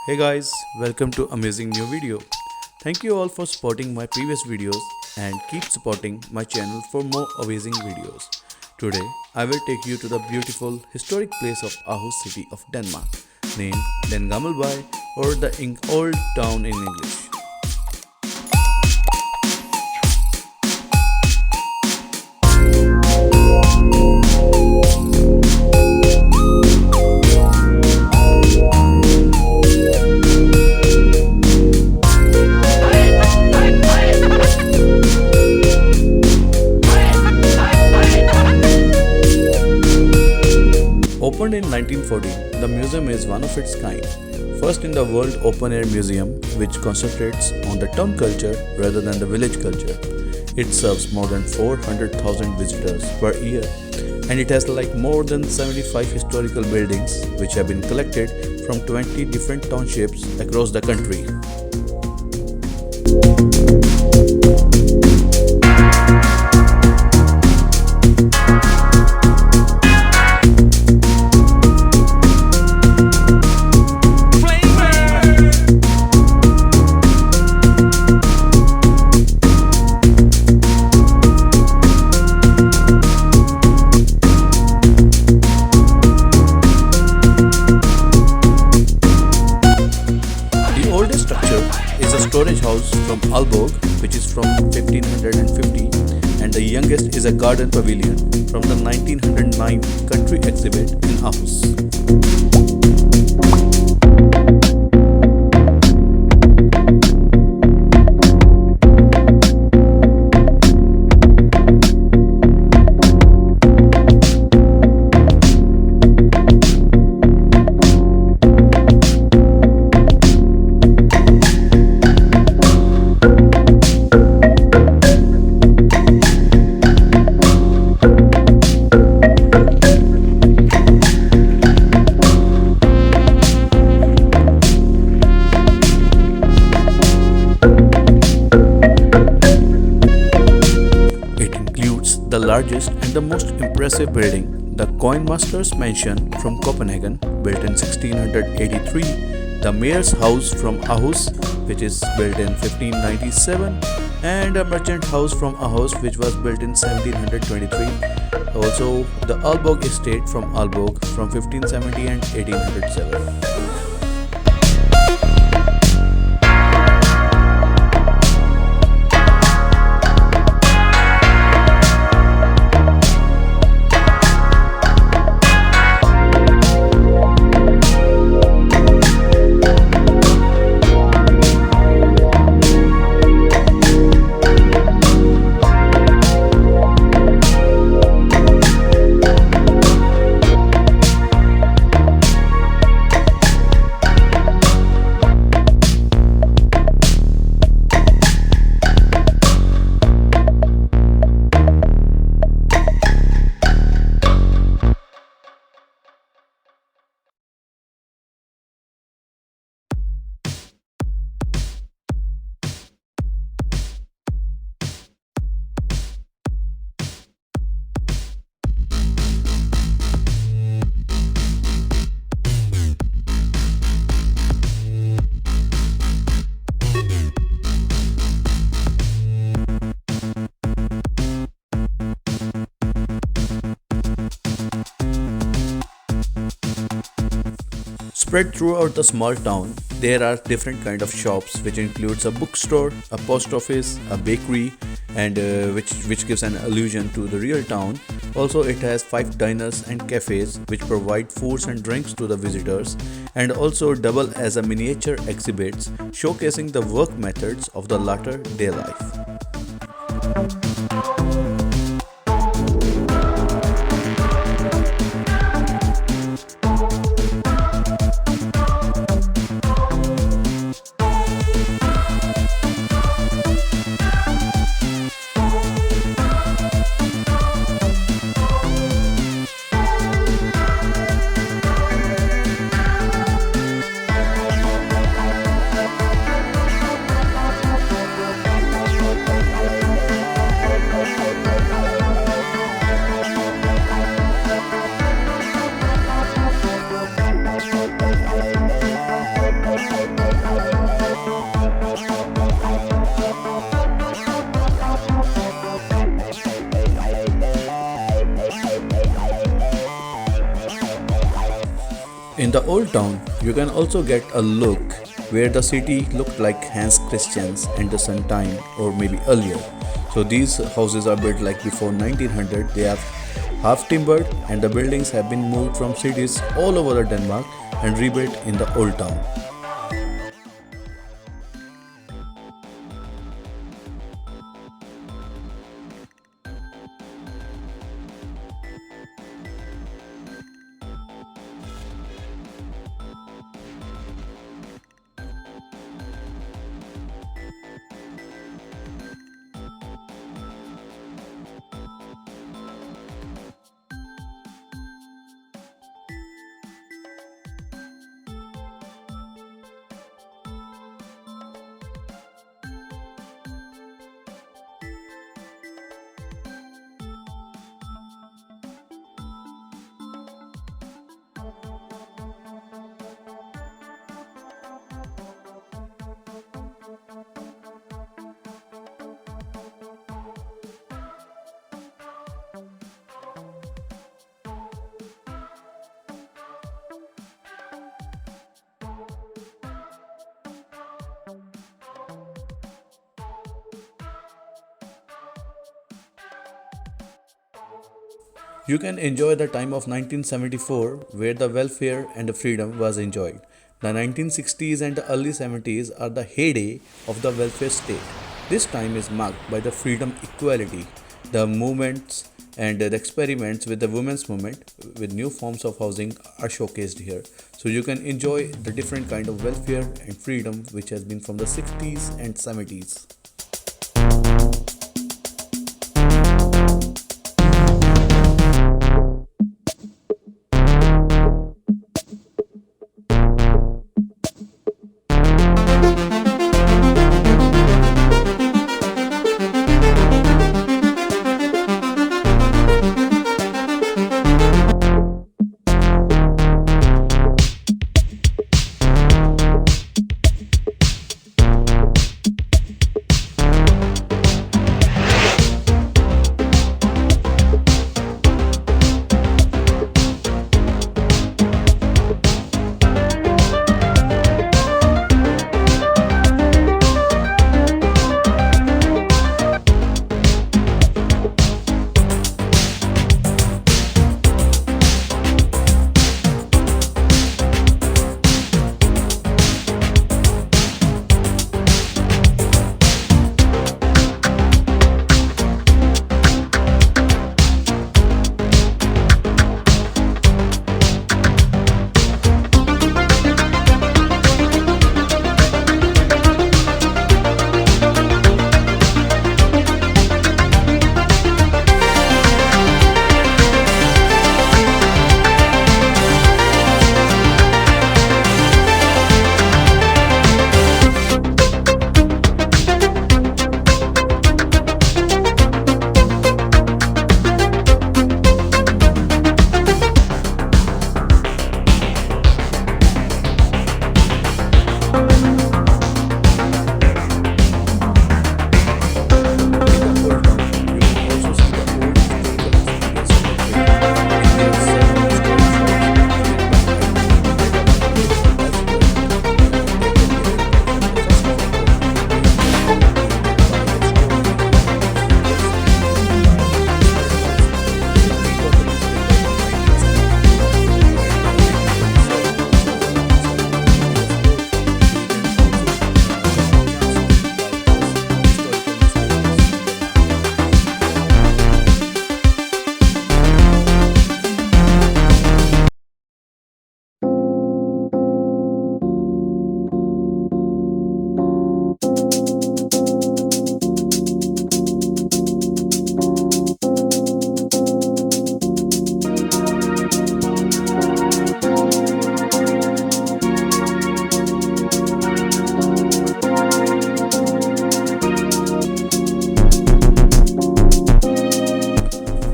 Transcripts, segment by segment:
Hey guys, welcome to amazing new video. Thank you all for supporting my previous videos and keep supporting my channel for more amazing videos. Today I will take you to the beautiful historic place of Arhus city of Denmark named Den Gamle By or the Old Town in English. Opened in 1914, the museum is one of its kind, first in the world open-air museum which concentrates on the town culture rather than the village culture. It serves more than 400,000 visitors per year and it has more than 75 historical buildings which have been collected from 20 different townships across the country. Is a storage house from Aalborg, which is from 1550, and the youngest is a garden pavilion from the 1909 country exhibit in Arhus. The largest and the most impressive building, the Coinmaster's Mansion from Copenhagen, built in 1683, the Mayor's House from Arhus, which is built in 1597, and a merchant house from Arhus, which was built in 1723. Also, the Aalborg Estate from Aalborg from 1570 and 1807. Spread throughout the small town, there are different kind of shops which includes a bookstore, a post office, a bakery, and which gives an illusion to the real town. Also, it has 5 diners and cafes which provide foods and drinks to the visitors, and also double as a miniature exhibits showcasing the work methods of the latter day life. In the old town, you can also get a look where the city looked like Hans Christian's Anderson time or maybe earlier. So these houses are built like before 1900. They are half timbered and the buildings have been moved from cities all over the Denmark and rebuilt in the old town. You can enjoy the time of 1974 where the welfare and the freedom was enjoyed. The 1960s and the early 70s are the heyday of the welfare state. This time is marked by the freedom equality, the movements and the experiments with the women's movement with new forms of housing are showcased here. So you can enjoy the different kind of welfare and freedom which has been from the 60s and 70s.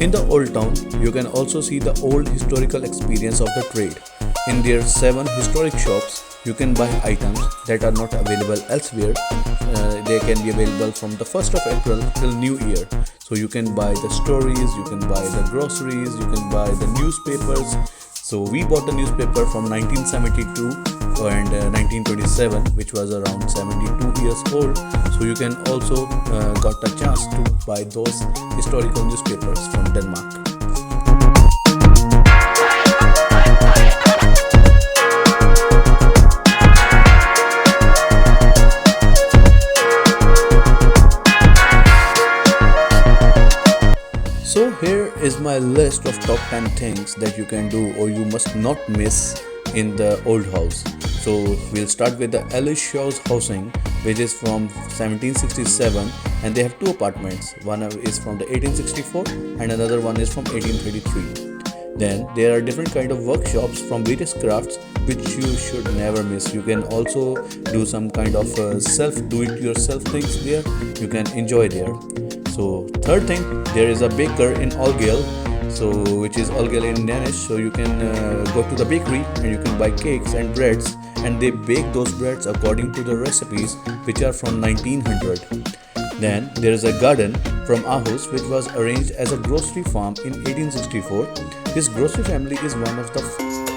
In the old town, you can also see the old historical experience of the trade. In their 7 historic shops, you can buy items that are not available elsewhere. They can be available from the 1st of April till New Year. So you can buy the stories, you can buy the groceries, you can buy the newspapers. So we bought the newspaper from 1972 and 1927, which was around 72 years old. So you can also got a chance to buy those historical newspapers from Denmark. So here is my list of top 10 things that you can do or you must not miss in the old house. So we'll start with the Arhus Shaw's housing, which is from 1767, and they have two apartments. One is from the 1864 and another one is from 1833. Then there are different kind of workshops from various crafts which you should never miss. You can also do some kind of do-it-yourself things there. You can enjoy there. So third thing, there is a baker in Algale, which is Algale in Danish. So you can go to the bakery and you can buy cakes and breads, and they bake those breads according to the recipes which are from 1900. Then there is a garden from Arhus, which was arranged as a grocery farm in 1864. This grocery family is one of the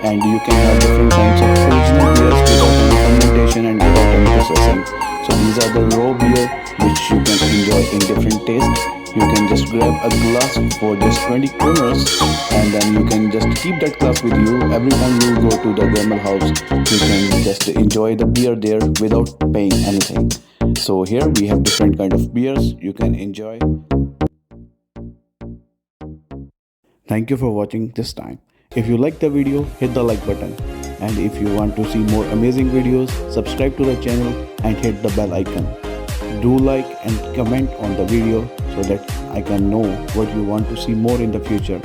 and you can have different kinds of original beers without any fermentation and without any processing. So these are the raw beer which you can enjoy in different tastes. You can just grab a glass for just 20 kroners and then you can just keep that glass with you. Every time you go to the Gamle house, you can just enjoy the beer there without paying anything. So here we have different kind of beers you can enjoy. Thank you for watching this time. If you like the video, hit the like button. And if you want to see more amazing videos, subscribe to the channel and hit the bell icon. Do like and comment on the video so that I can know what you want to see more in the future.